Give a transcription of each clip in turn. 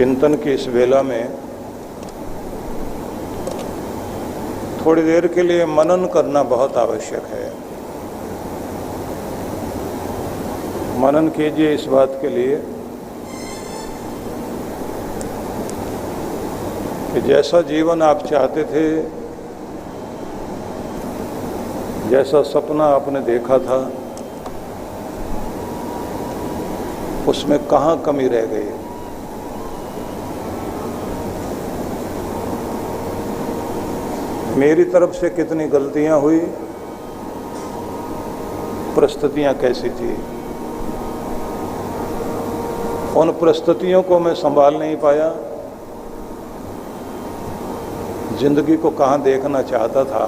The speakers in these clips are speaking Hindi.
चिंतन की इस वेला में थोड़ी देर के लिए मनन करना बहुत आवश्यक है। मनन कीजिए इस बात के लिए कि जैसा जीवन आप चाहते थे, जैसा सपना आपने देखा था, उसमें कहाँ कमी रह गई। मेरी तरफ से कितनी गलतियां हुई, परिस्थितियां कैसी थी, उन परिस्थितियों को मैं संभाल नहीं पाया। जिंदगी को कहाँ देखना चाहता था,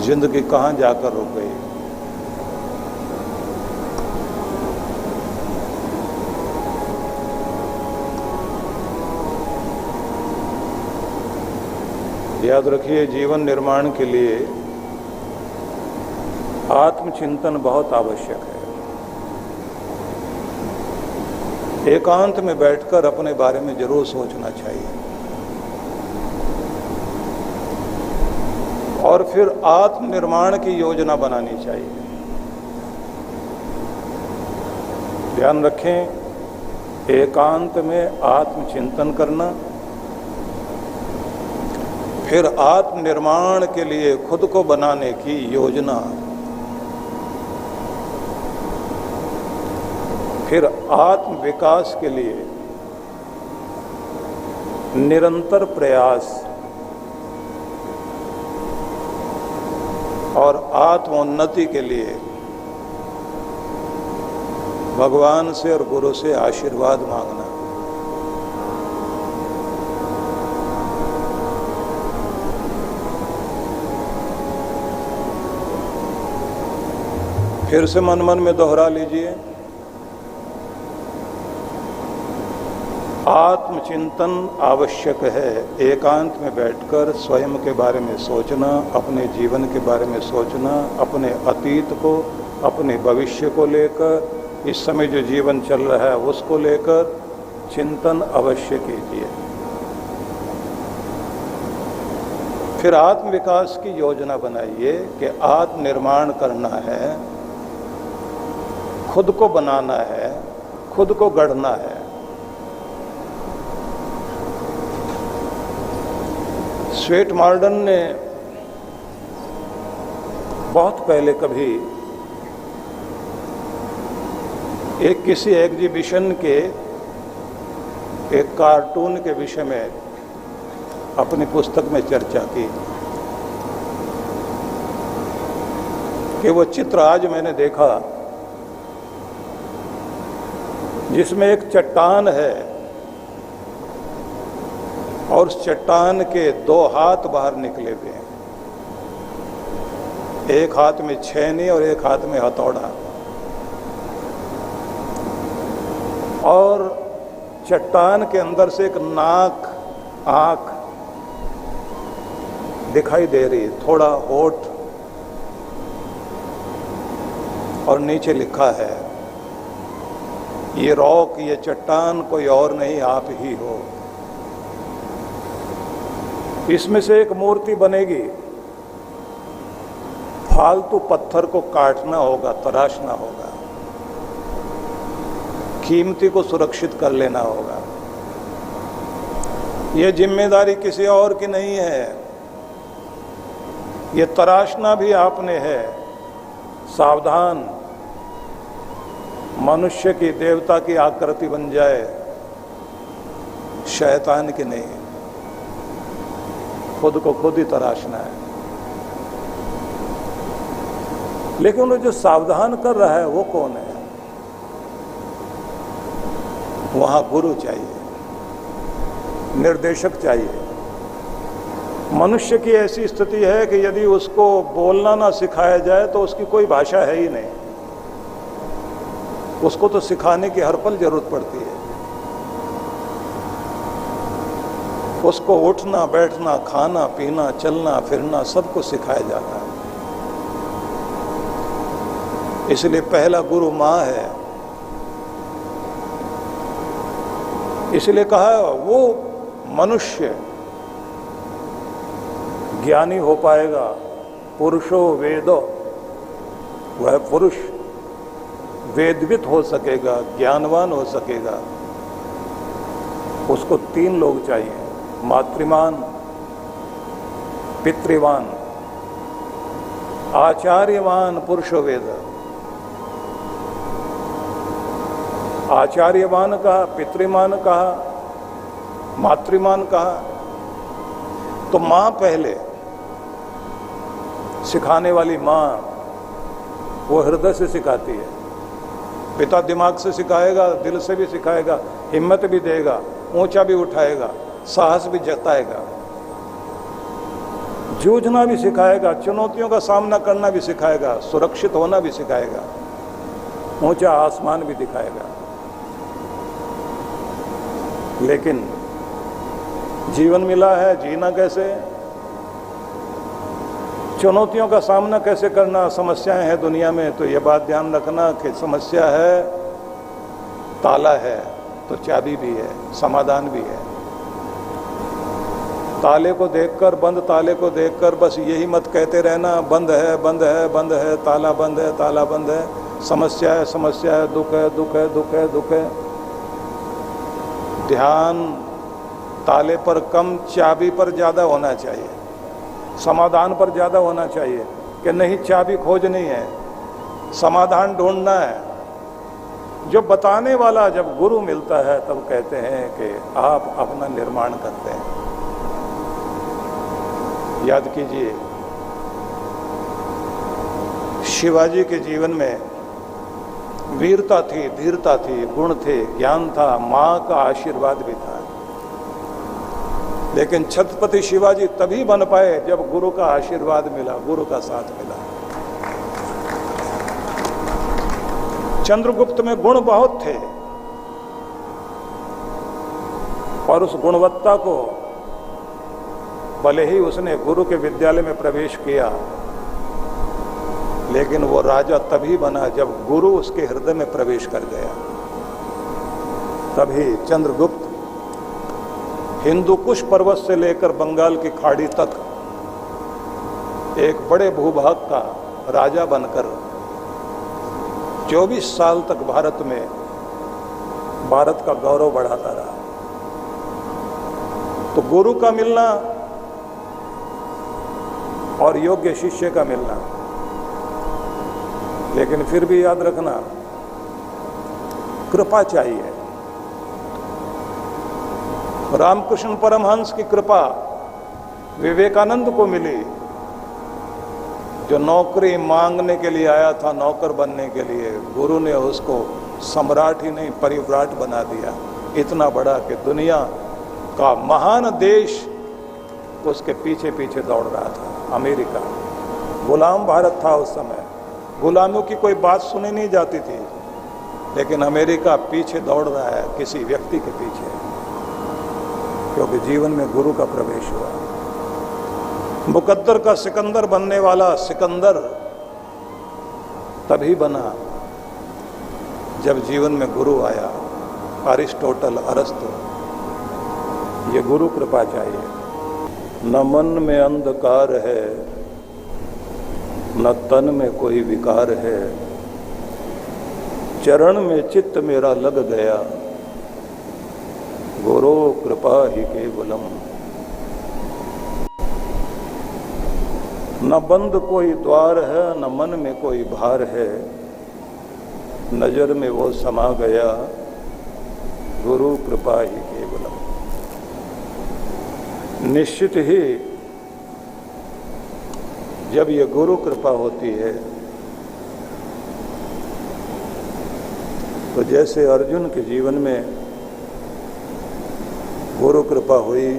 जिंदगी कहाँ जाकर रुक गई। याद रखिए, जीवन निर्माण के लिए आत्मचिंतन बहुत आवश्यक है। एकांत में बैठकर अपने बारे में जरूर सोचना चाहिए और फिर आत्मनिर्माण की योजना बनानी चाहिए। ध्यान रखें, एकांत में आत्मचिंतन करना, फिर आत्मनिर्माण के लिए खुद को बनाने की योजना, फिर आत्म विकास के लिए निरंतर प्रयास और आत्मोन्नति के लिए भगवान से और गुरु से आशीर्वाद मांगना। फिर से मन मन में दोहरा लीजिए, आत्मचिंतन आवश्यक है। एकांत में बैठकर स्वयं के बारे में सोचना, अपने जीवन के बारे में सोचना, अपने अतीत को, अपने भविष्य को लेकर, इस समय जो जीवन चल रहा है उसको लेकर चिंतन अवश्य कीजिए। फिर आत्म विकास की योजना बनाइए कि आत्मनिर्माण करना है, खुद को बनाना है, खुद को गढ़ना है। स्वेट मार्डन ने बहुत पहले कभी किसी एग्जीबिशन के एक कार्टून के विषय में अपनी पुस्तक में चर्चा की कि वो चित्र आज मैंने देखा जिसमें एक चट्टान है और उस चट्टान के दो हाथ बाहर निकले हुए हैं, एक हाथ में छेनी और एक हाथ में हथौड़ा, और चट्टान के अंदर से एक नाक, आंख दिखाई दे रही, थोड़ा होठ, और नीचे लिखा है, ये रॉक, ये चट्टान कोई और नहीं, आप ही हो। इसमें से एक मूर्ति बनेगी, फालतू पत्थर को काटना होगा, तराशना होगा, कीमती को सुरक्षित कर लेना होगा। यह जिम्मेदारी किसी और की नहीं है, ये तराशना भी आपने है। सावधान, मनुष्य की, देवता की आकृति बन जाए, शैतान की नहीं। खुद को खुद ही तराशना है। लेकिन वो जो सावधान कर रहा है वो कौन है? वहां गुरु चाहिए, निर्देशक चाहिए। मनुष्य की ऐसी स्थिति है कि यदि उसको बोलना ना सिखाया जाए तो उसकी कोई भाषा है ही नहीं। उसको तो सिखाने की हर पल जरूरत पड़ती है। उसको उठना, बैठना, खाना, पीना, चलना, फिरना सब कुछ सिखाया जाता है। इसलिए पहला गुरु माँ है। इसलिए कहा वो मनुष्य ज्ञानी हो पाएगा, पुरुषो वेदो, वह पुरुष वेदवित हो सकेगा, ज्ञानवान हो सकेगा। उसको 3 लोग चाहिए, मातृमान, पितृवान, आचार्यवान पुरुषो वेद। आचार्यवान कहा, पितृमान कहा, मातृमान कहा। तो मां पहले, सिखाने वाली मां वो हृदय से सिखाती है। पिता दिमाग से सिखाएगा, दिल से भी सिखाएगा, हिम्मत भी देगा, ऊंचा भी उठाएगा, साहस भी जताएगा, जूझना भी सिखाएगा, चुनौतियों का सामना करना भी सिखाएगा, सुरक्षित होना भी सिखाएगा, ऊंचा आसमान भी दिखाएगा। लेकिन जीवन मिला है, जीना कैसे, चुनौतियों का सामना कैसे करना, समस्याएं हैं दुनिया में, तो यह बात ध्यान रखना कि समस्या है, ताला है तो चाबी भी है, समाधान भी है। ताले को देखकर, बंद ताले को देखकर बस यही मत कहते रहना बंद है, बंद है, बंद है, ताला बंद है, ताला बंद है, समस्या है, समस्या है, दुख है, दुख है, दुख है, दुख है। ध्यान ताले पर कम, चाबी पर ज्यादा होना चाहिए, समाधान पर ज्यादा होना चाहिए कि नहीं चाबी खोजनी है, समाधान ढूंढना है। जो बताने वाला जब गुरु मिलता है तब कहते हैं कि आप अपना निर्माण करते हैं। याद कीजिए, शिवाजी के जीवन में वीरता थी, धीरता थी, गुण थे, ज्ञान था, मां का आशीर्वाद भी था। लेकिन छत्रपति शिवाजी तभी बन पाए जब गुरु का आशीर्वाद मिला, गुरु का साथ मिला। चंद्रगुप्त में गुण बहुत थे और उस गुणवत्ता को, भले ही उसने गुरु के विद्यालय में प्रवेश किया, लेकिन वो राजा तभी बना जब गुरु उसके हृदय में प्रवेश कर गया। तभी चंद्रगुप्त हिंदू कुश पर्वत से लेकर बंगाल की खाड़ी तक एक बड़े भूभाग का राजा बनकर 24 साल तक भारत में भारत का गौरव बढ़ाता रहा। तो गुरु का मिलना और योग्य शिष्य का मिलना, लेकिन फिर भी याद रखना कृपा चाहिए। रामकृष्ण परमहंस की कृपा विवेकानंद को मिली, जो नौकरी मांगने के लिए आया था, नौकर बनने के लिए, गुरु ने उसको सम्राट ही नहीं परिव्राट बना दिया। इतना बड़ा कि दुनिया का महान देश उसके पीछे पीछे दौड़ रहा था। अमेरिका गुलाम भारत था उस समय, गुलामों की कोई बात सुनी नहीं जाती थी, लेकिन अमेरिका पीछे दौड़ रहा है किसी व्यक्ति के पीछे, क्योंकि जीवन में गुरु का प्रवेश हुआ। मुकद्दर का सिकंदर बनने वाला सिकंदर तभी बना जब जीवन में गुरु आया। अरिस्टोटल, अरस्तु, ये गुरु कृपा चाहिए। न मन में अंधकार है, न तन में कोई विकार है, चरण में चित्त मेरा लग गया, गुरु कृपा ही केवलम। न बंद कोई द्वार है, न मन में कोई भार है, नजर में वो समा गया, गुरु कृपा ही केवलम। निश्चित ही जब ये गुरु कृपा होती है तो जैसे अर्जुन के जीवन में गुरु कृपा हुई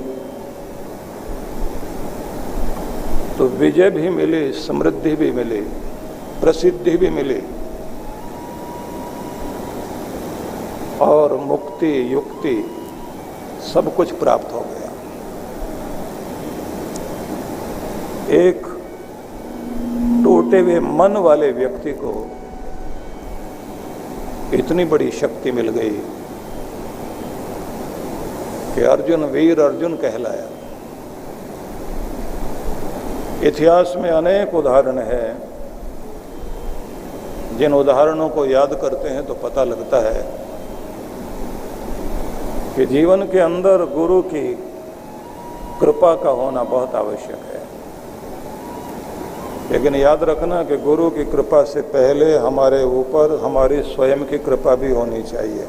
तो विजय भी मिली, समृद्धि भी मिली, प्रसिद्धि भी मिली और मुक्ति, युक्ति सब कुछ प्राप्त हो गया। एक टूटे हुए मन वाले व्यक्ति को इतनी बड़ी शक्ति मिल गई कि अर्जुन वीर अर्जुन कहलाया। इतिहास में अनेक उदाहरण हैं, जिन उदाहरणों को याद करते हैं तो पता लगता है कि जीवन के अंदर गुरु की कृपा का होना बहुत आवश्यक है। लेकिन याद रखना कि गुरु की कृपा से पहले हमारे ऊपर हमारी स्वयं की कृपा भी होनी चाहिए।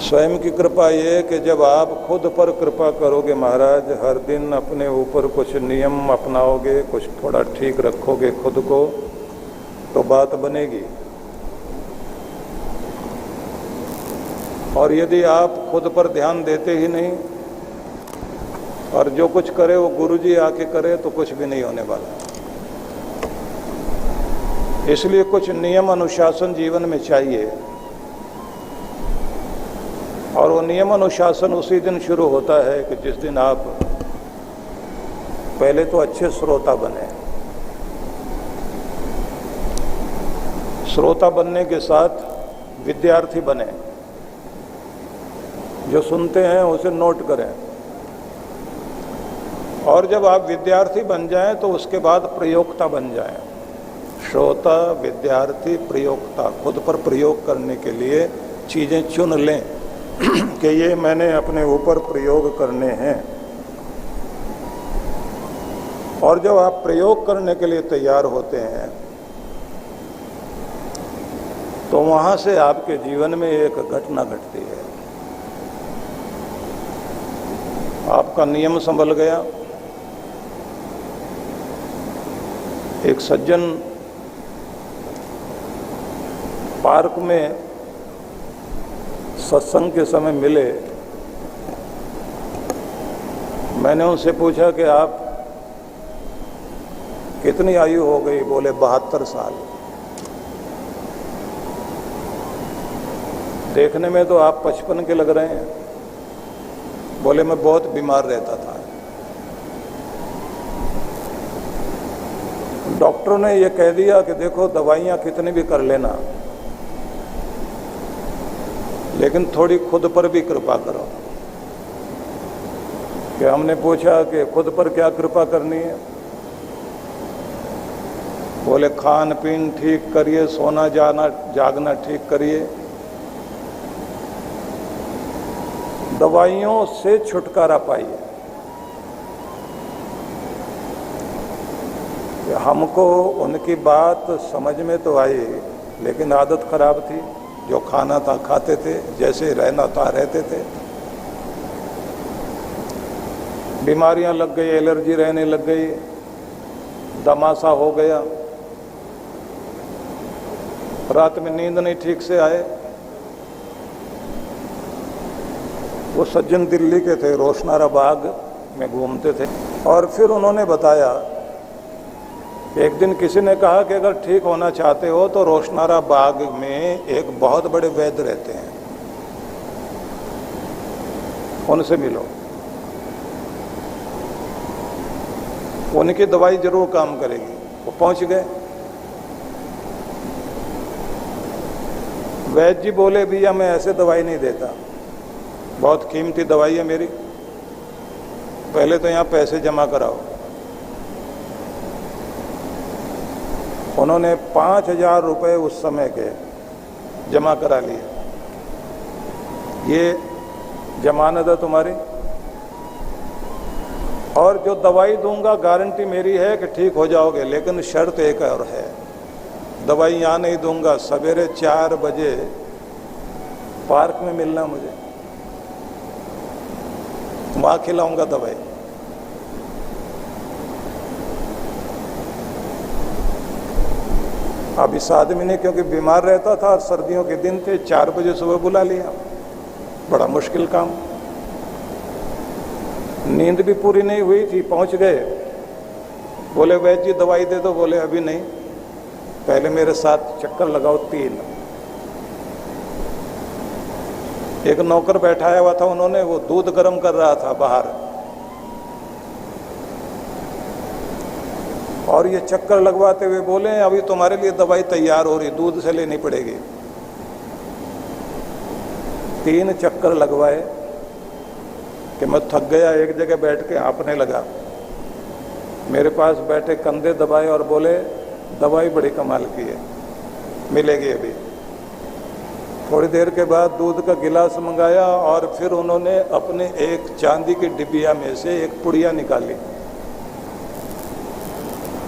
स्वयं की कृपा ये कि जब आप खुद पर कृपा करोगे महाराज, हर दिन अपने ऊपर कुछ नियम अपनाओगे, कुछ थोड़ा ठीक रखोगे खुद को, तो बात बनेगी। और यदि आप खुद पर ध्यान देते ही नहीं और जो कुछ करे वो गुरुजी आके करे तो कुछ भी नहीं होने वाला। इसलिए कुछ नियम अनुशासन जीवन में चाहिए, और वो नियम अनुशासन उसी दिन शुरू होता है कि जिस दिन आप पहले तो अच्छे श्रोता बने। श्रोता बनने के साथ विद्यार्थी बने, जो सुनते हैं उसे नोट करें। और जब आप विद्यार्थी बन जाएं तो उसके बाद प्रयोक्ता बन जाएं। श्रोता, विद्यार्थी, प्रयोक्ता, खुद पर प्रयोग करने के लिए चीज़ें चुन लें कि ये मैंने अपने ऊपर प्रयोग करने हैं। और जब आप प्रयोग करने के लिए तैयार होते हैं तो वहाँ से आपके जीवन में एक घटना घटती है। आपका नियम संभल गया। एक सज्जन पार्क में सत्संग के समय मिले। मैंने उनसे पूछा कि आप कितनी आयु हो गई? बोले 72 साल। देखने में तो आप 55 के लग रहे हैं। बोले मैं बहुत बीमार रहता था। डॉक्टरों ने ये कह दिया कि देखो दवाइयाँ कितनी भी कर लेना, लेकिन थोड़ी खुद पर भी कृपा करो। कि हमने पूछा कि खुद पर क्या कृपा करनी है? बोले खान पीन ठीक करिए, सोना जागना ठीक करिए, दवाइयों से छुटकारा पाइए। हमको उनकी बात समझ में तो आई, लेकिन आदत खराब थी। जो खाना था खाते थे, जैसे रहना था रहते थे। बीमारियां लग गई, एलर्जी रहने लग गई, दमासा हो गया, रात में नींद नहीं ठीक से आए। वो सज्जन दिल्ली के थे, रोशनारा बाग में घूमते थे। और फिर उन्होंने बताया, एक दिन किसी ने कहा कि अगर ठीक होना चाहते हो तो रोशनारा बाग में एक बहुत बड़े वैद्य रहते हैं, उनसे मिलो, उनकी दवाई जरूर काम करेगी। वो पहुंच गए। वैद्य जी बोले भैया मैं ऐसे दवाई नहीं देता, बहुत कीमती दवाई है मेरी, पहले तो यहाँ पैसे जमा कराओ। उन्होंने 5000 रुपये उस समय के जमा करा लिए। ये जमानत है तुम्हारी, और जो दवाई दूंगा गारंटी मेरी है कि ठीक हो जाओगे, लेकिन शर्त एक और है, दवाई यहाँ नहीं दूंगा, सवेरे 4 बजे पार्क में मिलना मुझे, वहाँ खिलाऊंगा दवाई। अब इस आदमी ने, क्योंकि बीमार रहता था, सर्दियों के दिन थे, 4 बजे सुबह बुला लिया। बड़ा मुश्किल काम। नींद भी पूरी नहीं हुई थी, पहुंच गए। बोले वैद्य जी दवाई दे दो। बोले अभी नहीं, पहले मेरे साथ चक्कर लगाओ 3। एक नौकर बैठाया हुआ था उन्होंने, वो दूध गर्म कर रहा था बाहर, और ये चक्कर लगवाते हुए बोले अभी तुम्हारे लिए दवाई तैयार हो रही, दूध से लेनी पड़ेगी। 3 चक्कर लगवाए कि मैं थक गया, एक जगह बैठ के हाँफने लगा। मेरे पास बैठे कंधे दबाए और बोले दवाई बड़ी कमाल की है, मिलेगी अभी। थोड़ी देर के बाद दूध का गिलास मंगाया और फिर उन्होंने अपने एक चांदी की डिबिया में से एक पुड़िया निकाली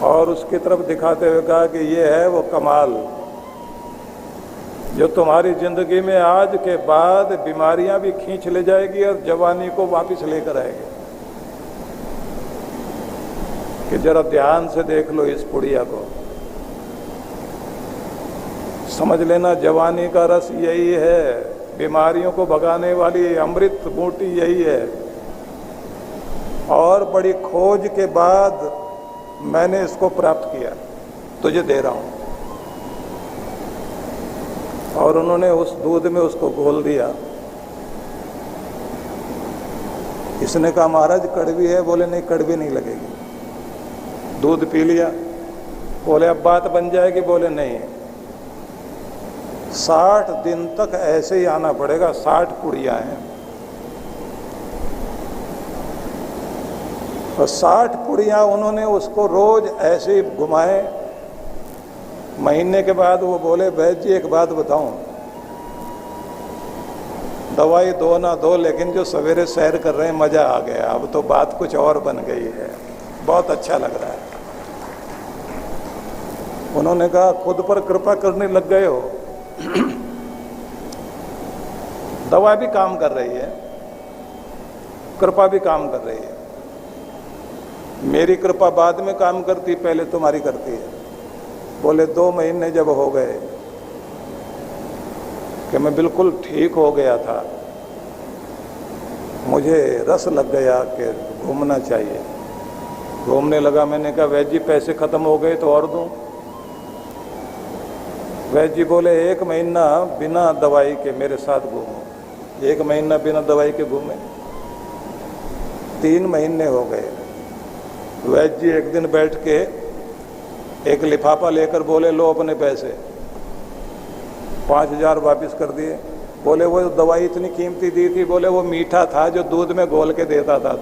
और उसकी तरफ दिखाते हुए कहा कि ये है वो कमाल जो तुम्हारी जिंदगी में आज के बाद बीमारियां भी खींच ले जाएगी और जवानी को वापस लेकर आएगी। कि जरा ध्यान से देख लो इस पुड़िया को, समझ लेना जवानी का रस यही है, बीमारियों को भगाने वाली अमृत बूटी यही है। और बड़ी खोज के बाद मैंने इसको प्राप्त किया, तुझे दे रहा हूं। और उन्होंने उस दूध में उसको घोल दिया। इसने कहा महाराज कड़वी है? बोले नहीं, कड़वी नहीं लगेगी। दूध पी लिया। बोले अब बात बन जाएगी? बोले नहीं, 60 दिन तक ऐसे ही आना पड़ेगा। 60 पुड़िया हैं और 60 पुड़िया उन्होंने उसको रोज ऐसे ही घुमाए। महीने के बाद वो बोले वैद्य जी एक बात बताऊं, दवाई दो ना दो लेकिन जो सवेरे सैर कर रहे हैं मजा आ गया, अब तो बात कुछ और बन गई है, बहुत अच्छा लग रहा है। उन्होंने कहा खुद पर कृपा करने लग गए हो। दवा भी काम कर रही है, कृपा भी काम कर रही है। मेरी कृपा बाद में काम करती, पहले तुम्हारी करती है। बोले 2 महीने जब हो गए कि मैं बिल्कुल ठीक हो गया था, मुझे रस लग गया कि घूमना चाहिए। घूमने लगा। मैंने कहा वैद्य जी पैसे खत्म हो गए तो और दूं? वैद्य जी बोले 1 महीना बिना दवाई के मेरे साथ घूमो। 1 महीना बिना दवाई के घूमे। 3 महीने हो गए। वैद्य जी एक दिन बैठ के एक लिफाफा लेकर बोले लो अपने पैसे। 5000 वापस कर दिए। बोले वो दवाई इतनी कीमती दी थी? बोले वो मीठा था जो दूध में घोल के देता था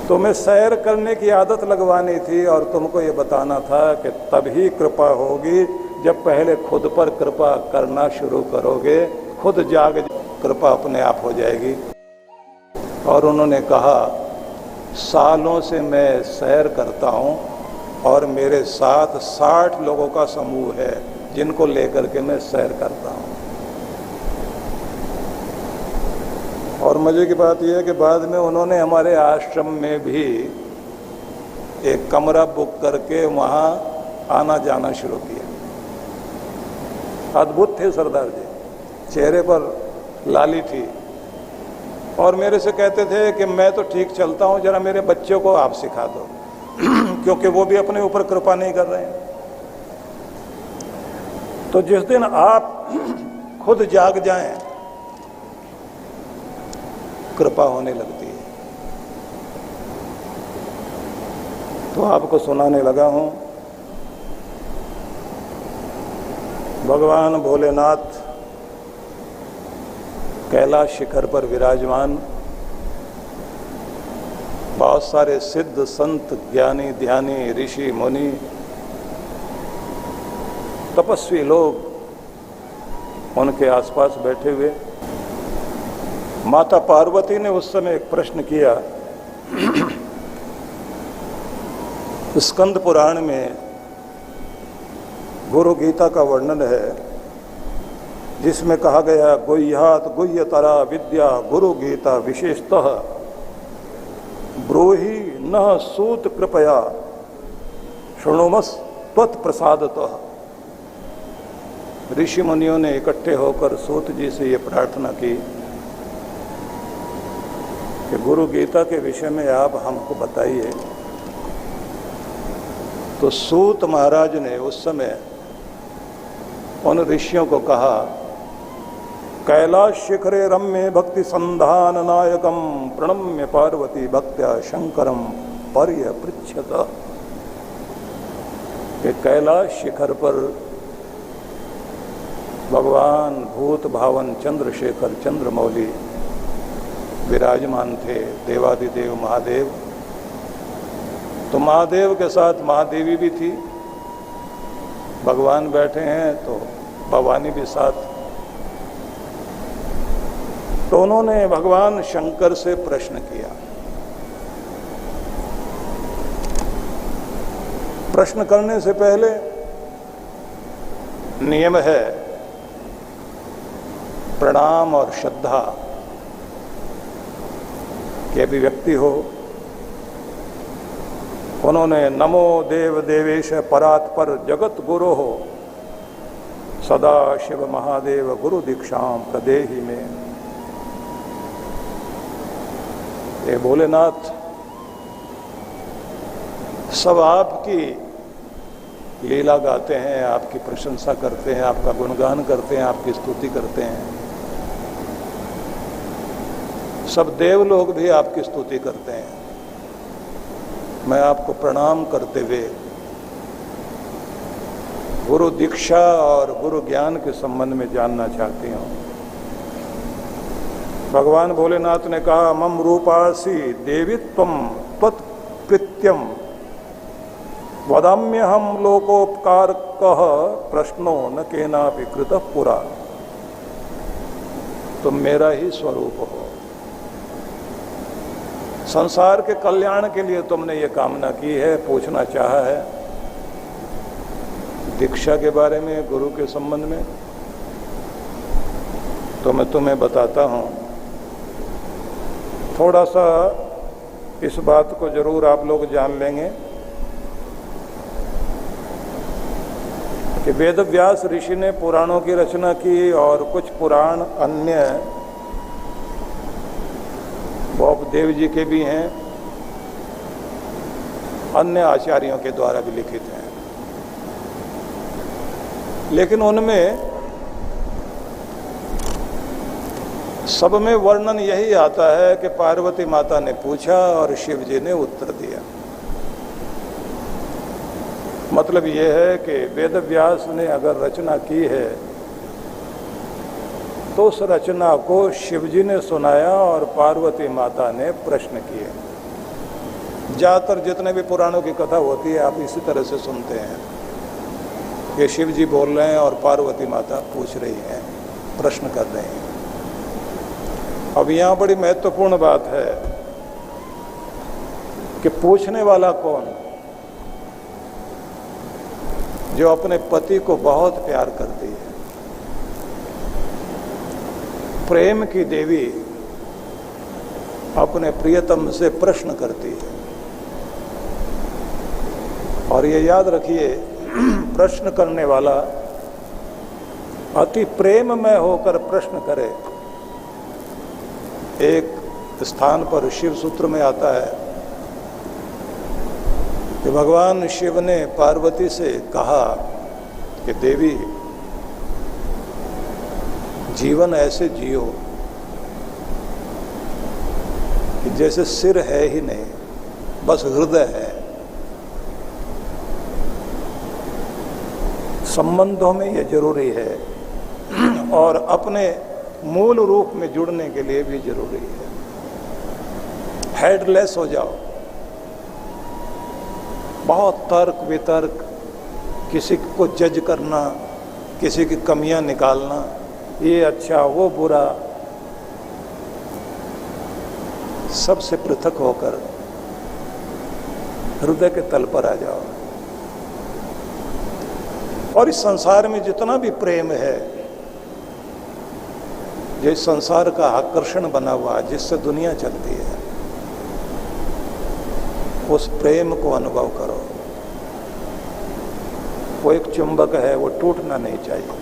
तुम्हें सैर करने की आदत लगवानी थी और तुमको ये बताना था कि तभी कृपा होगी जब पहले खुद पर कृपा करना शुरू करोगे। खुद जाग कृपा अपने आप हो जाएगी। और उन्होंने कहा सालों से मैं सैर करता हूं और मेरे साथ 60 लोगों का समूह है जिनको लेकर के मैं सैर करता हूं। और मजे की बात यह है कि बाद में उन्होंने हमारे आश्रम में भी एक कमरा बुक करके वहां आना जाना शुरू किया। अद्भुत थे सरदार जी, चेहरे पर लाली थी और मेरे से कहते थे कि मैं तो ठीक चलता हूं, जरा मेरे बच्चों को आप सिखा दो क्योंकि वो भी अपने ऊपर कृपा नहीं कर रहे हैं। तो जिस दिन आप खुद जाग जाएं, कृपा होने लगती है। तो आपको सुनाने लगा हूं भगवान भोलेनाथ कैलाश शिखर पर विराजमान, बहुत सारे सिद्ध संत ज्ञानी ध्यानी ऋषि मुनि तपस्वी लोग उनके आसपास बैठे हुए। माता पार्वती ने उस समय एक प्रश्न किया। स्कंद पुराण में गुरु गीता का वर्णन है जिसमें कहा गया गुह्यात गुह्यतरा विद्या गुरु गीता विशेषतः ब्रूहि न सूत कृपया शृणुमस त्वत्प्रसादतः। ऋषि मुनियों ने इकट्ठे होकर सूत जी से ये प्रार्थना की कि गुरु गीता के विषय में आप हमको बताइए। तो सूत महाराज ने उस समय उन ऋषियों को कहा कैलाश शिखरे रम्य भक्ति संधान नायकम प्रणम्य पार्वती भक्त्या शंकरम पर्य पृच्छत। कि कैलाश शिखर पर भगवान भूत भावन चंद्रशेखर चंद्रमौली विराजमान थे, देवादिदेव महादेव। तो महादेव के साथ महादेवी भी थी, भगवान बैठे हैं तो भवानी भी साथ। तो उन्होंने भगवान शंकर से प्रश्न किया। प्रश्न करने से पहले नियम है प्रणाम और श्रद्धा की अभिव्यक्ति हो। उन्होंने नमो देव देवेश परात्पर जगत गुरो हो सदा शिव महादेव गुरु दीक्षाम प्रदेहि में। ये भोलेनाथ, सब आपकी लीला गाते हैं, आपकी प्रशंसा करते हैं, आपका गुणगान करते हैं, आपकी स्तुति करते हैं। सब देव लोग भी आपकी स्तुति करते हैं। मैं आपको प्रणाम करते हुए गुरु दीक्षा और गुरु ज्ञान के संबंध में जानना चाहती हूँ। भगवान भोलेनाथ ने कहा, मम रूपासी देवी त्वम त्वत्कृत्यम वदाम्य हम लोकोपकार कह प्रश्नो न केनापि कृतः पुरा। तुम मेरा ही स्वरूप हो। संसार के कल्याण के लिए तुमने ये कामना की है, पूछना चाहा है दीक्षा के बारे में, गुरु के संबंध में। तो मैं तुम्हें बताता हूँ। थोड़ा सा इस बात को जरूर आप लोग जान लेंगे कि वेद व्यास ऋषि ने पुराणों की रचना की और कुछ पुराण अन्य देव जी के भी हैं, अन्य आचार्यों के द्वारा भी लिखित हैं। लेकिन उनमें सब में वर्णन यही आता है कि पार्वती माता ने पूछा और शिव जी ने उत्तर दिया। मतलब यह है कि वेद व्यास ने अगर रचना की है तो उस रचना को शिवजी ने सुनाया और पार्वती माता ने प्रश्न किए। ज़्यादातर जितने भी पुराणों की कथा होती है आप इसी तरह से सुनते हैं कि शिवजी बोल रहे हैं और पार्वती माता पूछ रही हैं, प्रश्न कर रही हैं। अब यहाँ बड़ी महत्वपूर्ण बात है कि पूछने वाला कौन? जो अपने पति को बहुत प्यार करती है, प्रेम की देवी अपने प्रियतम से प्रश्न करती है। और ये याद रखिए, प्रश्न करने वाला अति प्रेम में होकर प्रश्न करे। एक स्थान पर शिव सूत्र में आता है कि भगवान शिव ने पार्वती से कहा कि देवी, जीवन ऐसे जियो कि जैसे सिर है ही नहीं, बस हृदय है। संबंधों में ये जरूरी है और अपने मूल रूप में जुड़ने के लिए भी जरूरी है। हेडलेस हो जाओ, बहुत तर्क वितर्क, किसी को जज करना, किसी की कमियां निकालना, ये अच्छा वो बुरा, सबसे पृथक होकर हृदय के तल पर आ जाओ। और इस संसार में जितना भी प्रेम है, जो इस संसार का आकर्षण बना हुआ जिससे दुनिया चलती है, उस प्रेम को अनुभव करो। वो एक चुंबक है, वो टूटना नहीं चाहिए।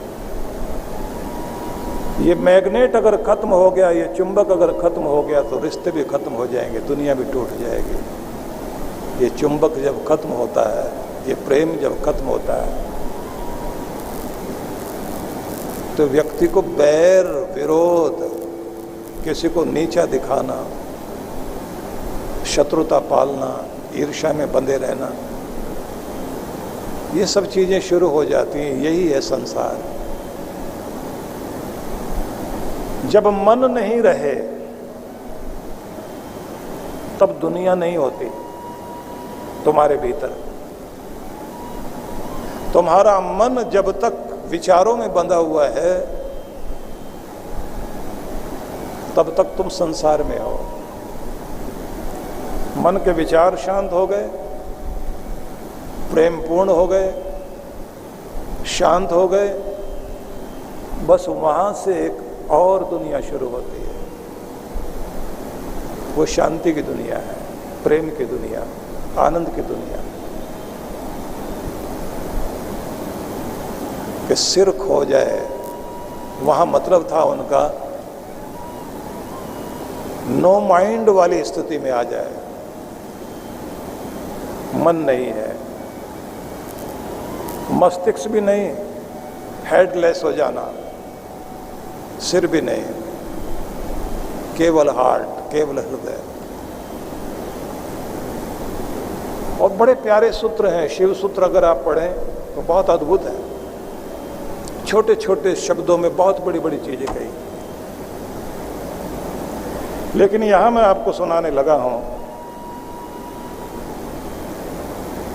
ये मैग्नेट अगर खत्म हो गया, ये चुंबक अगर खत्म हो गया तो रिश्ते भी खत्म हो जाएंगे, दुनिया भी टूट जाएगी। ये चुंबक जब खत्म होता है, ये प्रेम जब खत्म होता है, तो व्यक्ति को बैर, विरोध, किसी को नीचा दिखाना, शत्रुता पालना, ईर्ष्या में बंधे रहना, ये सब चीजें शुरू हो जाती हैं। यही है संसार। जब मन नहीं रहे तब दुनिया नहीं होती तुम्हारे भीतर। तुम्हारा मन जब तक विचारों में बंधा हुआ है तब तक तुम संसार में हो। मन के विचार शांत हो गए, प्रेम पूर्ण हो गए, शांत हो गए, बस वहां से एक और दुनिया शुरू होती है। वो शांति की दुनिया है, प्रेम की दुनिया, आनंद की दुनिया। कि सिर खो जाए, वहां मतलब था उनका नो माइंड वाली स्थिति में आ जाए। मन नहीं है, मस्तिष्क भी नहीं, हेडलेस हो जाना, सिर भी नहीं, केवल हार्ट, केवल हृदय। और बड़े प्यारे सूत्र हैं, शिव सूत्र अगर आप पढ़ें तो बहुत अद्भुत है। छोटे छोटे शब्दों में बहुत बड़ी बड़ी चीजें कही। लेकिन यहां मैं आपको सुनाने लगा हूं,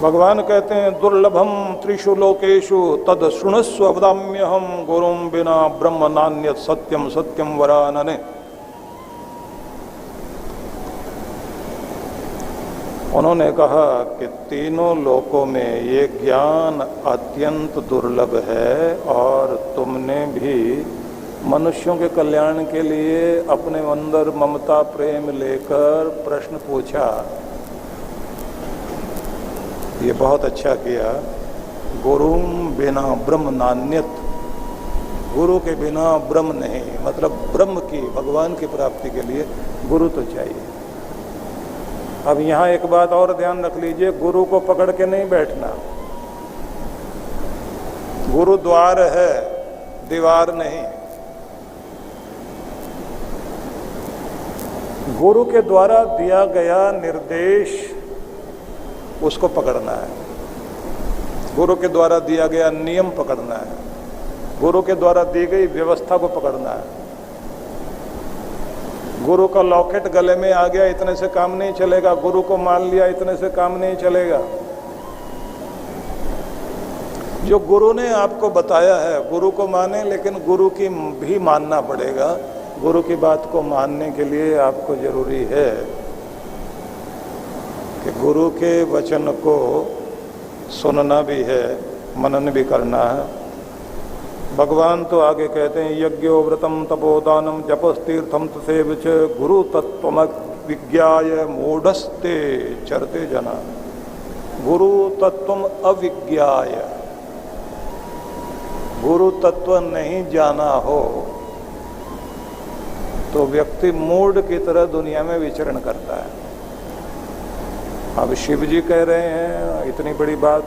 भगवान कहते हैं दुर्लभम त्रिषु लोकेषु तद शृणुस्व वदाम्यहम गुरुम बिना ब्रह्म नान्यत् सत्यम सत्यम वरानने। उन्होंने कहा कि तीनों लोकों में ये ज्ञान अत्यंत दुर्लभ है और तुमने भी मनुष्यों के कल्याण के लिए अपने अंदर ममता प्रेम लेकर प्रश्न पूछा। ये बहुत अच्छा किया। गुरुम बिना ब्रह्म नान्यत्, गुरु के बिना ब्रह्म नहीं, मतलब ब्रह्म की, भगवान की प्राप्ति के लिए गुरु तो चाहिए। अब यहाँ एक बात और ध्यान रख लीजिए, गुरु को पकड़ के नहीं बैठना। गुरु द्वार है, दीवार नहीं। गुरु के द्वारा दिया गया निर्देश उसको पकड़ना है, गुरु के द्वारा दिया गया नियम पकड़ना है, गुरु के द्वारा दी गई व्यवस्था को पकड़ना है। गुरु का लॉकेट गले में आ गया, इतने से काम नहीं चलेगा। गुरु को मान लिया, इतने से काम नहीं चलेगा। जो गुरु ने आपको बताया है, गुरु को माने, लेकिन गुरु की भी मानना पड़ेगा। गुरु की बात को मानने के लिए आपको जरूरी है कि गुरु के वचन को सुनना भी है, मनन भी करना है। भगवान तो आगे कहते हैं यज्ञो व्रतम तपोदानम जपस्तीर्थम तसेव च गुरु तत्वम विज्ञाय मूढ़स्ते चरते जना। गुरु तत्वम अविज्ञाय, गुरु तत्व नहीं जाना हो तो व्यक्ति मूढ़ की तरह दुनिया में विचरण करता है। अब शिव जी कह रहे हैं इतनी बड़ी बात,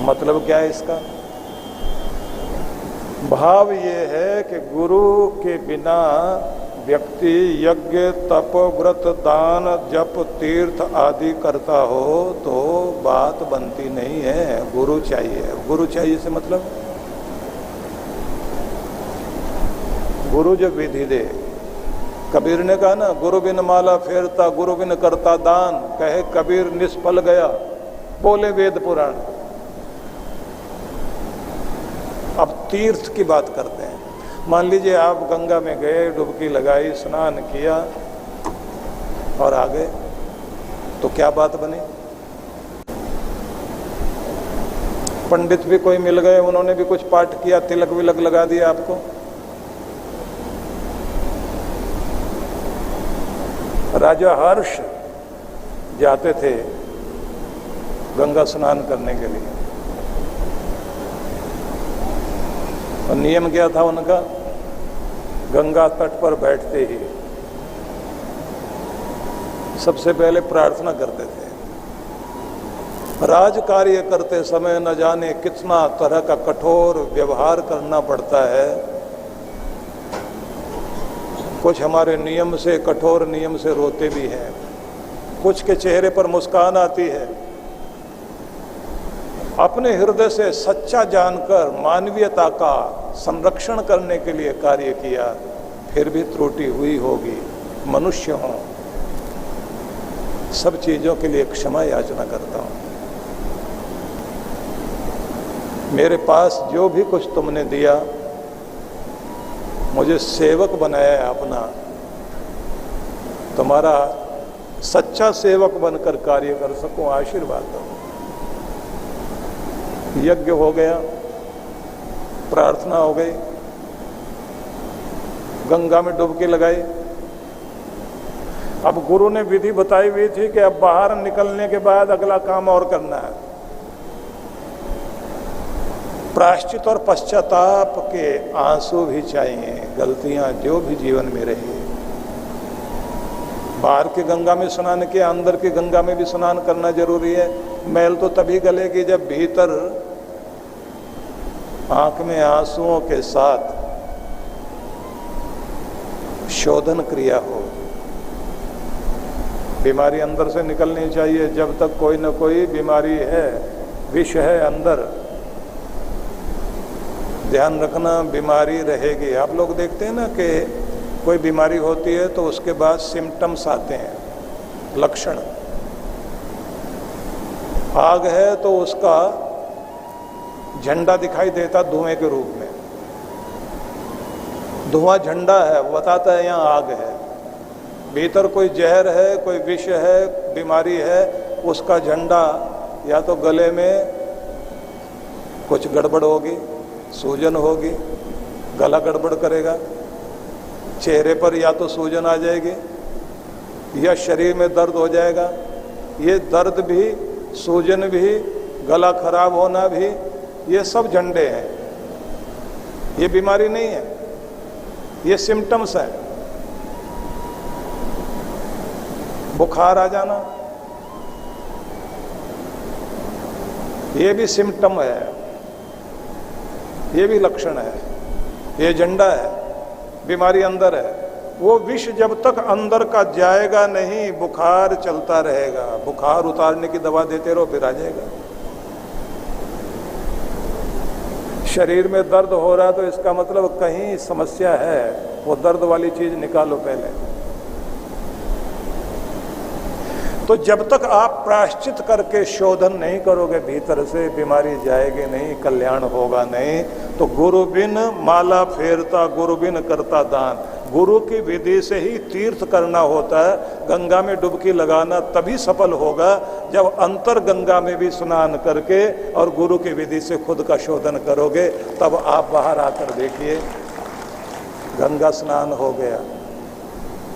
मतलब क्या है इसका? भाव ये है कि गुरु के बिना व्यक्ति यज्ञ तप व्रत दान जप तीर्थ आदि करता हो तो बात बनती नहीं है। गुरु चाहिए। गुरु चाहिए से मतलब गुरु जो विधि दे। कबीर ने कहा ना, गुरु बिन माला फेरता गुरु बिन करता दान, कहे कबीर निष्फल गया, बोले वेद पुराण। अब तीर्थ की बात करते हैं। मान लीजिए आप गंगा में गए, डुबकी लगाई, स्नान किया और आ गए, तो क्या बात बनी? पंडित भी कोई मिल गए, उन्होंने भी कुछ पाठ किया, तिलक विलक लगा दिया आपको। राजा हर्ष जाते थे गंगा स्नान करने के लिए, और नियम क्या था उनका? गंगा तट पर बैठते ही सबसे पहले प्रार्थना करते थे। राज कार्य करते समय न जाने कितना तरह का कठोर व्यवहार करना पड़ता है। कुछ हमारे नियम से, कठोर नियम से रोते भी हैं, कुछ के चेहरे पर मुस्कान आती है। अपने हृदय से सच्चा जानकर, मानवीयता का संरक्षण करने के लिए कार्य किया, फिर भी त्रुटि हुई होगी, मनुष्य हूँ, सब चीज़ों के लिए क्षमा याचना करता हूँ। मेरे पास जो भी कुछ तुमने दिया, मुझे सेवक बनाया है अपना, तुम्हारा सच्चा सेवक बनकर कार्य कर सकूं, आशीर्वाद दो। यज्ञ हो गया, प्रार्थना हो गई, गंगा में डुबकी लगाई। अब गुरु ने विधि बताई हुई थी कि अब बाहर निकलने के बाद अगला काम और करना है। प्रायश्चित और पश्चाताप के आंसू भी चाहिए, गलतियां जो भी जीवन में रही। बाहर की गंगा में स्नान किया, अंदर की गंगा में भी स्नान करना जरूरी है। मैल तो तभी गलेगी जब भीतर आंख में आंसुओं के साथ शोधन क्रिया हो। बीमारी अंदर से निकलनी चाहिए। जब तक कोई न कोई बीमारी है, विष है अंदर, ध्यान रखना, बीमारी रहेगी। आप लोग देखते हैं ना कि कोई बीमारी होती है तो उसके बाद सिम्टम्स आते हैं, लक्षण। आग है तो उसका झंडा दिखाई देता धुएं के रूप में। धुआं झंडा है, वो बताता है यहाँ आग है। भीतर कोई जहर है, कोई विष है, बीमारी है, उसका झंडा या तो गले में कुछ गड़बड़ होगी, सूजन होगी, गला गड़बड़ करेगा, चेहरे पर या तो सूजन आ जाएगी या शरीर में दर्द हो जाएगा। ये दर्द भी, सूजन भी, गला खराब होना भी, ये सब झंडे हैं। ये बीमारी नहीं है, ये सिम्टम्स हैं। बुखार आ जाना, ये भी सिम्टम है, ये भी लक्षण है, ये झंडा है। बीमारी अंदर है। वो विष जब तक अंदर का जाएगा नहीं, बुखार चलता रहेगा। बुखार उतारने की दवा देते रहो, फिर आ जाएगा। शरीर में दर्द हो रहा है तो इसका मतलब कहीं समस्या है, वो दर्द वाली चीज निकालो पहले। तो जब तक आप प्रायश्चित करके शोधन नहीं करोगे भीतर से, बीमारी जाएगी नहीं, कल्याण होगा नहीं। तो गुरु बिन माला फेरता, गुरु बिन करता दान। गुरु की विधि से ही तीर्थ करना होता है। गंगा में डुबकी लगाना तभी सफल होगा जब अंतर गंगा में भी स्नान करके और गुरु की विधि से खुद का शोधन करोगे। तब आप बाहर आकर देखिए, गंगा स्नान हो गया।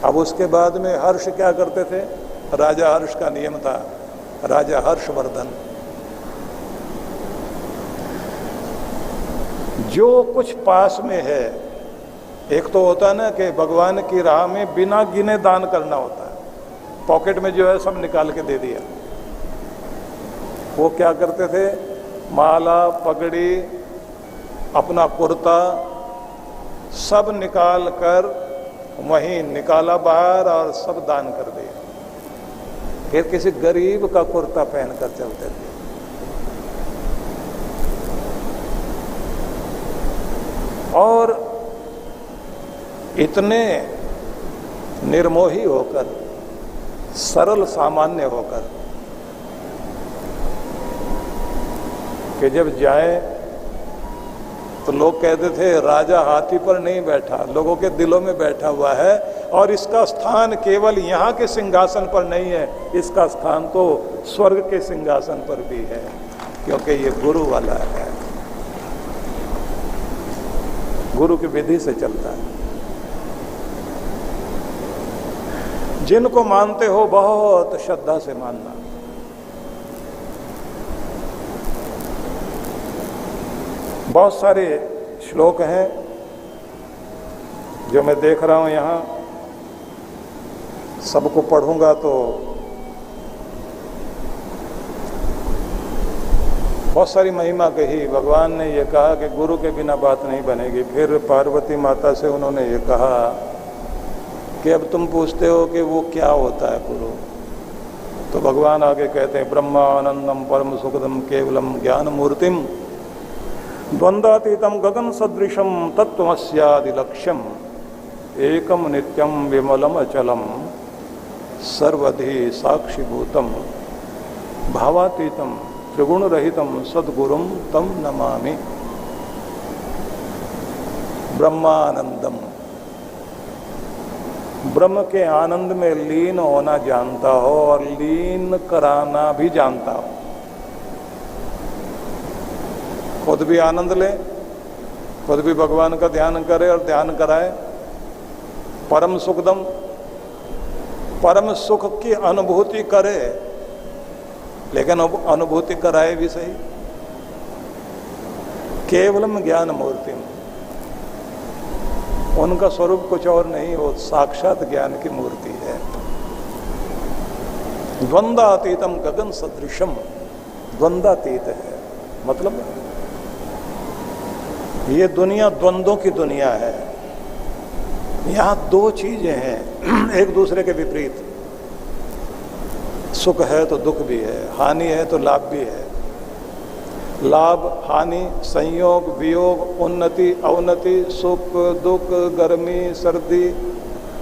अब उसके बाद में हर्ष क्या करते थे? राजा हर्ष का नियम था, राजा हर्षवर्धन। जो कुछ पास में है, एक तो होता है ना कि भगवान की राह में बिना गिने दान करना होता है। पॉकेट में जो है सब निकाल के दे दिया। वो क्या करते थे? माला, पगड़ी, अपना कुर्ता सब निकाल कर वहीं निकाला बाहर और सब दान कर दिया। फिर किसी गरीब का कुर्ता पहनकर चलते थे। और इतने निर्मोही होकर, सरल सामान्य होकर कि जब जाए तो लोग कहते थे राजा हाथी पर नहीं बैठा, लोगों के दिलों में बैठा हुआ है। और इसका स्थान केवल यहाँ के सिंहासन पर नहीं है, इसका स्थान तो स्वर्ग के सिंहासन पर भी है, क्योंकि ये गुरु वाला है, गुरु की विधि से चलता है। जिनको मानते हो बहुत श्रद्धा से मानना। बहुत सारे श्लोक हैं जो मैं देख रहा हूं यहाँ, सबको पढ़ूंगा तो बहुत सारी महिमा कही। भगवान ने ये कहा कि गुरु के बिना बात नहीं बनेगी। फिर पार्वती माता से उन्होंने ये कहा कि अब तुम पूछते हो कि वो क्या होता है गुरु, तो भगवान आगे कहते हैं ब्रह्मानंदम परम सुखदम केवलम ज्ञान मूर्तिम द्वंद्वातीतम गगन सदृशम तत्वमस्यादि लक्ष्यम एकम नित्यम विमलम अचलम सर्वधि साक्षिभूतम भावातीतम त्रिगुण रहितम सद्गुरुम तम नमामि। ब्रह्मानंदम, ब्रह्म के आनंद में लीन होना जानता हो और लीन कराना भी जानता हो। खुद भी आनंद ले, खुद भी भगवान का ध्यान करे और ध्यान कराए। परम सुखदम, परम सुख की अनुभूति करे, लेकिन अनुभूति कराए भी सही। केवलम ज्ञान मूर्ति, उनका स्वरूप कुछ और नहीं, वो साक्षात ज्ञान की मूर्ति है। द्वंद्वातीतम गगन सदृशम, द्वंद्वातीत है, मतलब ये दुनिया द्वंद्वों की दुनिया है। यहां दो चीजें हैं एक दूसरे के विपरीत। सुख है तो दुख भी है, हानि है तो लाभ भी है। लाभ हानि, संयोग वियोग, उन्नति अवनति, सुख दुख, गर्मी सर्दी,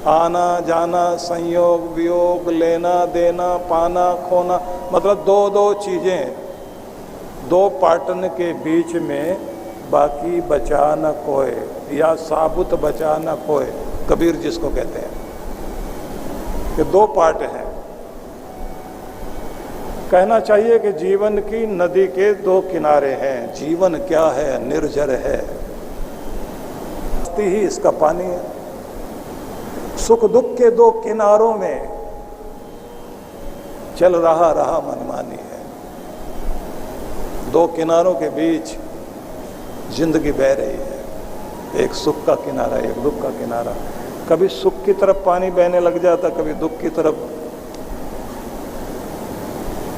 आना जाना, संयोग वियोग, लेना देना, पाना खोना, मतलब दो दो चीजें, दो पार्टन के बीच में बाकी बचा न कोय, या साबुत बचा न कोय, कबीर जिसको कहते हैं। ये दो पार्ट हैं। कहना चाहिए कि जीवन की नदी के दो किनारे हैं। जीवन क्या है? निर्जर है, ही इसका पानी है। सुख दुख के दो किनारों में चल रहा मनमानी है। दो किनारों के बीच जिंदगी बह रही है, एक सुख का किनारा, एक दुख का किनारा। कभी सुख की तरफ पानी बहने लग जाता, कभी दुख की तरफ।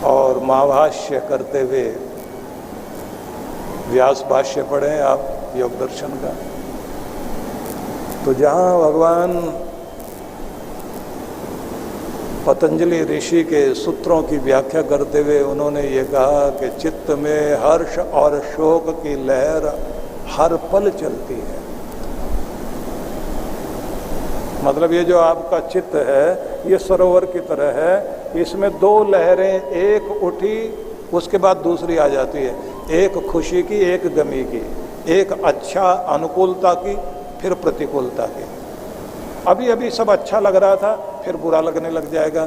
और महाभाष्य करते हुए व्यास भाष्य पढ़े आप योग दर्शन का, तो जहां भगवान पतंजलि ऋषि के सूत्रों की व्याख्या करते हुए उन्होंने ये कहा कि चित्त में हर्ष और शोक की लहर हर पल चलती है। मतलब ये जो आपका चित्त है ये सरोवर की तरह है, इसमें दो लहरें, एक उठी उसके बाद दूसरी आ जाती है। एक खुशी की, एक गमी की, एक अच्छा अनुकूलता की, फिर प्रतिकूलता की। अभी अभी सब अच्छा लग रहा था, फिर बुरा लगने लग जाएगा।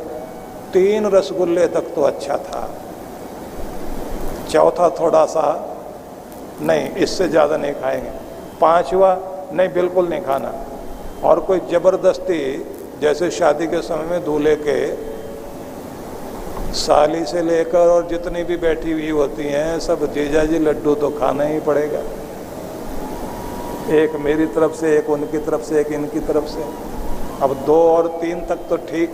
3 रसगुल्ले तक तो अच्छा था, चौथा थोड़ा सा नहीं, इससे ज़्यादा नहीं खाएंगे, 5वां नहीं, बिल्कुल नहीं खाना। और कोई ज़बरदस्ती, जैसे शादी के समय में दूल्हे के साली से लेकर और जितनी भी बैठी हुई होती हैं सब जीजा जी लड्डू तो खाना ही पड़ेगा। एक मेरी तरफ से, एक उनकी तरफ से, एक इनकी तरफ से। अब 2 और 3 तक तो ठीक,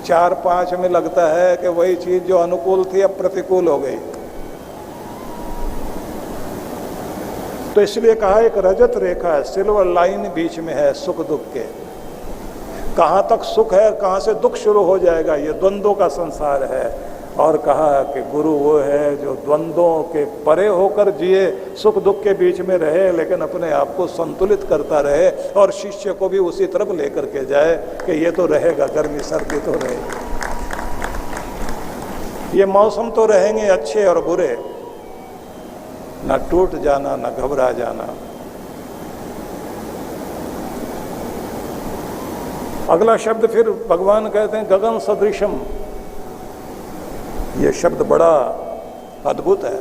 4 5 में लगता है कि वही चीज़ जो अनुकूल थी अब प्रतिकूल हो गई। तो इसलिए कहा एक रजत रेखा है, सिल्वर लाइन बीच में है सुख दुख के। कहाँ तक सुख है, कहाँ से दुख शुरू हो जाएगा, ये द्वंद्वों का संसार है। और कहा कि गुरु वो है जो द्वंद्वों के परे होकर जिए, सुख दुख के बीच में रहे, लेकिन अपने आप को संतुलित करता रहे और शिष्य को भी उसी तरफ लेकर के जाए कि ये तो रहेगा, गर्मी सर्दी तो रहेगी, ये मौसम तो रहेंगे अच्छे और बुरे, ना टूट जाना ना घबरा जाना। अगला शब्द फिर भगवान कहते हैं गगन सदृशम। ये शब्द बड़ा अद्भुत है,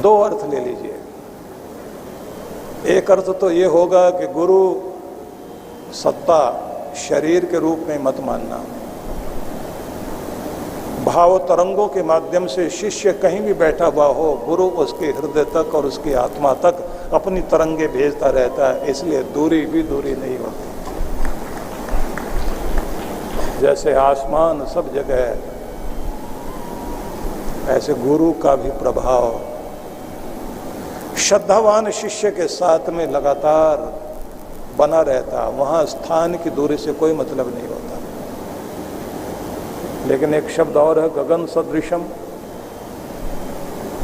2 अर्थ ले लीजिए। एक अर्थ तो ये होगा कि गुरु सत्ता शरीर के रूप में मत मानना। भाव तरंगों के माध्यम से शिष्य कहीं भी बैठा हुआ हो, गुरु उसके हृदय तक और उसकी आत्मा तक अपनी तरंगे भेजता रहता है, इसलिए दूरी भी दूरी नहीं होती। जैसे आसमान सब जगह है, ऐसे गुरु का भी प्रभाव श्रद्धावान शिष्य के साथ में लगातार बना रहता। वहाँ स्थान की दूरी से कोई मतलब नहीं होता। लेकिन एक शब्द और है गगन सदृशम।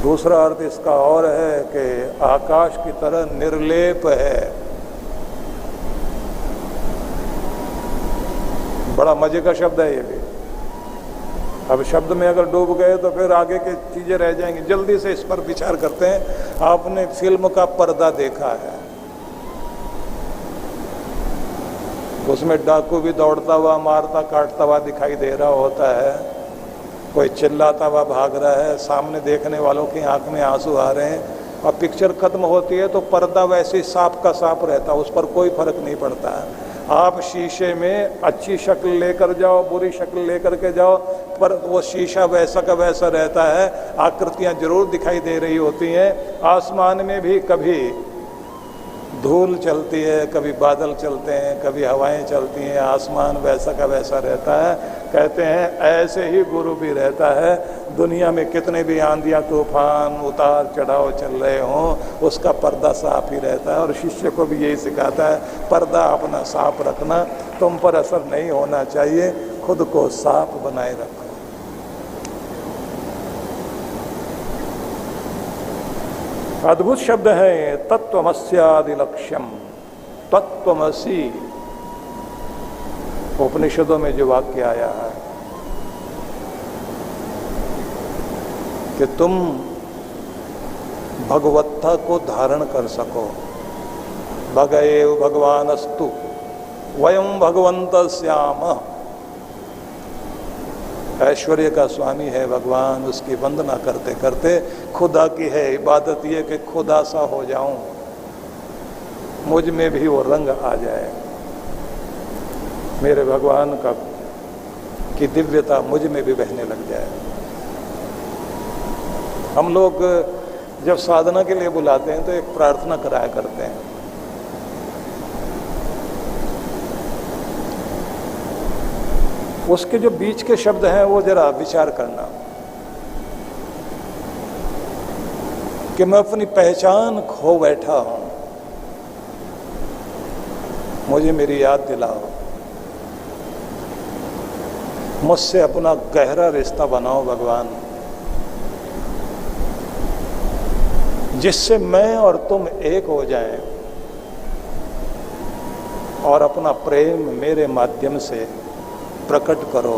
दूसरा अर्थ इसका और है कि आकाश की तरह निर्लेप है। बड़ा मजे का शब्द है ये भी। अब शब्द में अगर डूब गए तो फिर आगे की चीजें रह जाएंगी। जल्दी से इस पर विचार करते हैं। आपने फिल्म का पर्दा देखा है, उसमें डाकू भी दौड़ता हुआ, मारता काटता हुआ दिखाई दे रहा होता है, कोई चिल्लाता हुआ भाग रहा है, सामने देखने वालों की आंख में आंसू आ रहे हैं, और पिक्चर खत्म होती है तो पर्दा वैसे ही साफ का साफ रहता है, उस पर कोई फर्क नहीं पड़ता है। आप शीशे में अच्छी शक्ल लेकर जाओ, बुरी शक्ल लेकर के जाओ, पर वो शीशा वैसा का वैसा रहता है। आकृतियां जरूर दिखाई दे रही होती हैं। आसमान में भी कभी धूल चलती है, कभी बादल चलते हैं, कभी हवाएं चलती हैं, आसमान वैसा का वैसा रहता है। कहते हैं ऐसे ही गुरु भी रहता है। दुनिया में कितने भी आंधियां तूफान उतार चढ़ाव चल रहे हों, उसका पर्दा साफ ही रहता है। और शिष्य को भी यही सिखाता है, पर्दा अपना साफ रखना, तुम पर असर नहीं होना चाहिए, खुद को साफ बनाए रखो। अद्भुत शब्द है तत्वमस्यादि लक्ष्यम। तत्वमसि उपनिषदों में जो वाक्य आया है कि तुम भगवत्ता को धारण कर सको। भगएव भगवानस्तु वयं भगवन्तस्यामः। ऐश्वर्य का स्वामी है भगवान, उसकी वंदना करते करते खुदा की है इबादत ये कि खुदा सा हो जाऊं, मुझ में भी वो रंग आ जाए, मेरे भगवान का की दिव्यता मुझ में भी बहने लग जाए। हम लोग जब साधना के लिए बुलाते हैं तो एक प्रार्थना कराया करते हैं। उसके जो बीच के शब्द हैं वो जरा विचार करना कि मैं अपनी पहचान खो बैठा हूं, मुझे मेरी याद दिलाओ, मुझसे अपना गहरा रिश्ता बनाओ भगवान, जिससे मैं और तुम एक हो जाएं और अपना प्रेम मेरे माध्यम से प्रकट करो।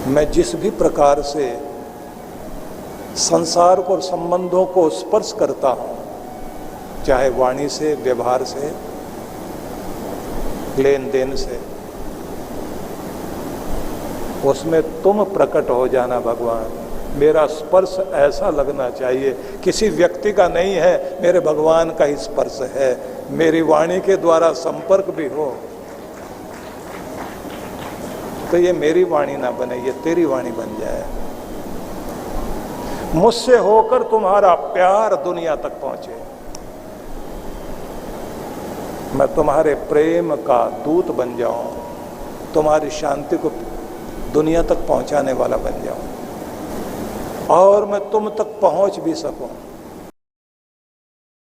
मैं जिस भी प्रकार से संसार को और संबंधों को स्पर्श करता हूं, चाहे वाणी से, व्यवहार से, लेन देन से, उसमें तुम प्रकट हो जाना भगवान। मेरा स्पर्श ऐसा लगना चाहिए, किसी व्यक्ति का नहीं है, मेरे भगवान का ही स्पर्श है। मेरी वाणी के द्वारा संपर्क भी हो तो ये मेरी वाणी ना बने, ये तेरी वाणी बन जाए। मुझसे होकर तुम्हारा प्यार दुनिया तक पहुंचे, मैं तुम्हारे प्रेम का दूत बन जाऊं, तुम्हारी शांति को दुनिया तक पहुंचाने वाला बन जाऊं, और मैं तुम तक पहुंच भी सकूं।